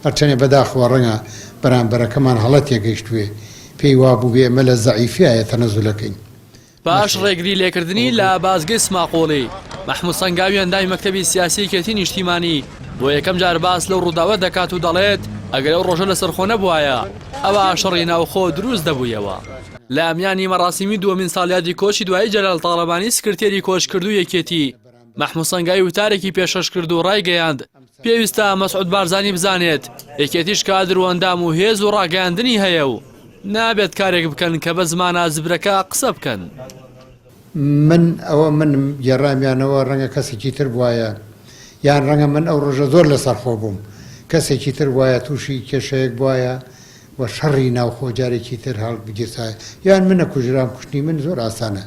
هەرچەنێ بەداخەوە ڕەنگە بەرامبەرەکەمان هەڵە تێگەیشتوێ پێی وابوو بێ ئێمە لە زەعیفیایە تەنەزولەکەین. باش ڕێگری لێکردنی لە بازگەی سماقۆڵی مەحموود سەنگاوی ئەندامی مەکتەبی سیاسی کێتی نیشتیمانی بۆ یەکەم جار باس لەو ڕووداوە دەکات و دەڵێت ئەگەر ئەو ڕۆژە لەسەرخۆ نەبووایە ئەوا شەڕی ناوخۆ دروست دەبوویەوە. لە ئەمیانی مەراسیمی دووەمین ساڵیادی کۆچی دوایی جەلال تاڵەبانی سکرتێری کۆچکردوو یەکێتی مەحموود سەنگاوی وتارێکی پێشەش کرد و ڕایگەیاند پێویستە مەسعود بارزانی بزانێت یەکێتیش کادر و ئەندام و هێز و ڕاگەاندنی هەیە و نابێت کارێک بکەن کە بە زمانە زبرەکە قسە بکەن. من گێڕامیانەوە ڕەنگە کەسێکی تر بووایە یان ڕەنگە من ئەو ڕۆژە زۆر لەسەرخۆ بووم کەسێکی تر وایە تووشی کێشەیەک بووایە و شەڕی ناوخۆ جارێکی تر هەڵبگیرسایە یان منە کوژرام کوشتنی من زۆر ئاسانە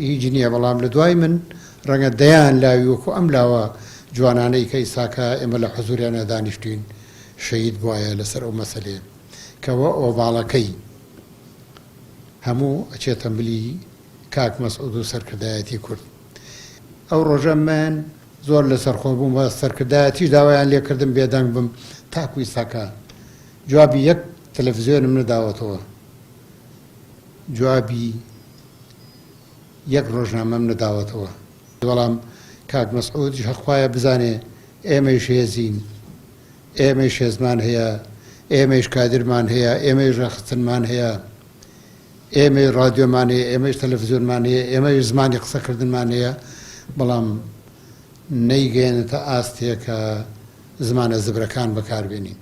هیچ نییە بەڵام لە دوای من ڕەنگە دەیان لاوی وەکو ئەم لاوە جوانانەی کە ئیساکە ئێمە لە حەزوریانە دانیشتوین شەهید بووایە لەسەر ئەو مەسەلێ کەوە ئۆڤاڵەکەی هەموو ئەچێتە ملی کاک مەسعود و سەرکردایەتی کورد. ئەو ڕۆژە من زۆر لەسەرخۆ بووم بە سەرکردایەتیش داوایان لێکردم بێدەنگ بم تاکو ئیساکە جوابی یەک تەلەڤیزیۆنم نەداوەتەوە جوابی یەک ڕۆژنامەم نەداوەتەوە بەڵام کاک مەسعود هەخوایە بزانێ ئێمەش هێزین ئێمەش هێزمان هەیە ئێمەش کادرمان هەیە ئێمەش ڕەخستنمان هەیە ئێمەی ڕادیۆمان هەیە ئێمەش تەلەڤیزیۆنمان هەیە ئێمەش زمانی قسەکردنمان هەیە بەڵام نەیگەێنێتە ئاستێکە زمانە زبرەکان بەکاربێنین.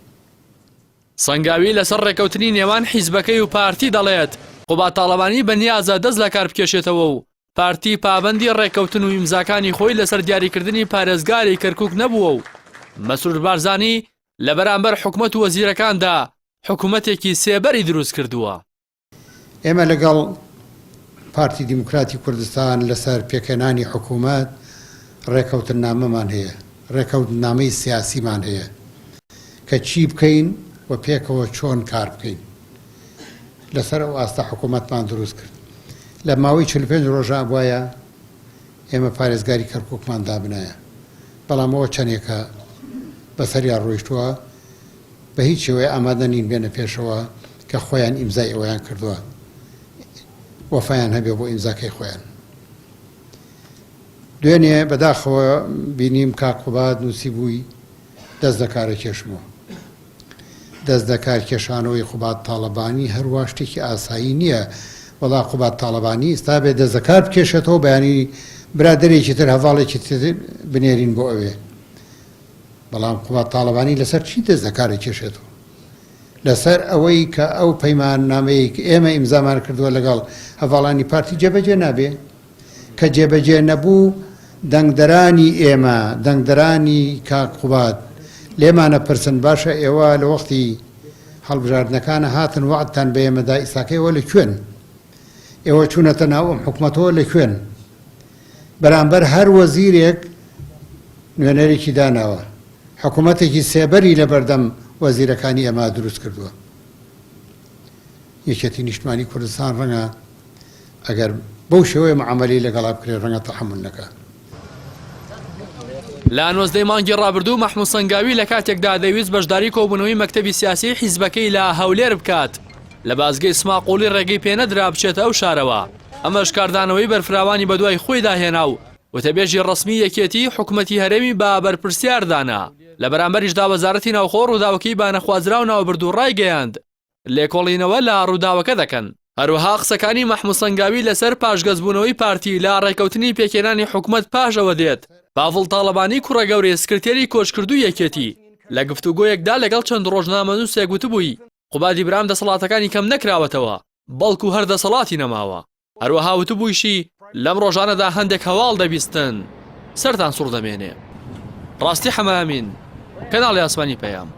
سەنگاوی لەسەر ڕێکەوتنی نێوان حیزبەکەی و پارتی دەڵێت قوبات تاڵەبانی بەنیازە دەست لە کار بکێشێتەوە و پارتی پابەندی ڕێکەوتن و ئیمزاکانی خۆی لەسەر دیاریکردنی پارێزگاری کەرکووک نەبووە و مەسعود بارزانی لە بەرامبەر حکومەت و وەزیرەکاندا حکومەتێکی سێبەری دروست کردووە. ئێمە لەگەڵ پارتی دیموکراتی کوردستان لەسەر پێکەنانی حکوومەت ڕێکەوتن نامەمان هەیە ڕێکەوتن نامەی سیاسیمان هەیە کە چی بکەین و پێکەوە چۆن کار بکەین لەسەر ئەو ئاستا حکوومەتمان دروست کرد. لە ماوەی 45 ڕۆژە بووایە ئێمە پارێزگاری کەرکووکمان دابنایە بەڵام ئەوە چەندێکە بەسەریان ڕۆیشتووە بە هیچ شێوەیە ئامادە نین بێنە پێشەوە کە خۆیان ئیمزای ئەویان کردووە وەفایان هەبێ بۆ ئیمزاکەی خۆیان. دوێنێ بەداخەوە بینیم کاک قوبات نووسی بووی دەست دەکارە کێشمەوە دەست دەکار کێشانەوەی قوبات تاڵەبانی هەروە شتێکی ئاسایی نییە وەڵا قوبات تاڵەبانی ئێستا بێ دەست دەکار بکێشێتەوە بەیانی برادەرێکی تر هەڤاڵێکی تر بنێرین بۆ ئەوێ بەڵام قوبات تاڵەبانی لەسەر چی دەست دەکارە کێشێتەوە لەسەر ئەوەی کە ئەو پەیمان نامەیە ئێمە ئیمزامان کردووە لەگەڵ هەڤاڵانی پارتی جێبەجێ نابێ کە جێبەجێ نەبوو دەنگدەرانی ئێمە دەنگدەرانی کاک قوبات لێمانە پرسن باشە ئێوە لە وەختی هەڵبژاردنەکانە هاتن وعدتان بە ئێمەدا ئیساکەیەوە لە کوێن ئێوە چوونەتە ناو ئەم حکومەتەوە لە کوێن بەرامبەر هەر وەزیرێک نوێنەرێکی داناوە حکوومەتێکی سێبەری لە بەردەم وەزیرەکانی ئەمە دروست کردووە. یەکێتی نیشتمانی کوردستان ڕەنگە ئەگەر بەو شێوەیە معامەلەی لەگەڵا بکرێ ڕەنگە تەحەموڵ نەکا. لە 19 مانگی ڕابردوو مەحموود سەنگاوی لە کاتێکدا دەویست بەشداری کۆبوونەوەی مەکتەبی سیاسی حیزبەکەی لە هەولێر بکات لە بازگەی سماقۆڵی ڕێگەی پێنەدرا بچێتە ئەو شارەوە ئەمەش کاردانەوەی بەرفراوانی بەدوای خۆی داهێنا و وتەبێژی ڕسمی یەکێتی حکومەتی هەرێمی بە بەرپرسیاردانا لە بەرامبەریشدا وەزارەتی ناوخۆ ڕووداوەکەی بانەخوازرا و ناوبرد و ڕایگەیاند لێکۆڵینەوە لە ڕووداوەکە دەکەن. هەروەها قسەکانی مەحموود سەنگاوی لەسەر پاشگەزبوونەوەی پارتی لە ڕێکەوتنی پێکێنانی حکومەت پاشەوە دێت. باڤڵ تاڵەبانی کوڕەگەورەی سکرتێری کۆچکردوو یەکێتی لە گفتوگۆیەکدا لەگەڵ چەند ڕۆژنامەنووسێک گوتبووی قوبادی برام دەسەڵاتەکانی کەم نەکراوەتەوە بەڵکو هەر دەسەڵاتی نەماوە. هەروەها وتبوویشی لەم ڕۆژانەدا هەندێک هەواڵ دەبیستن سەرتان سوڕ دەمێنێ. ڕاستی حەمامین کەناڵی ئاسمانی پەیام.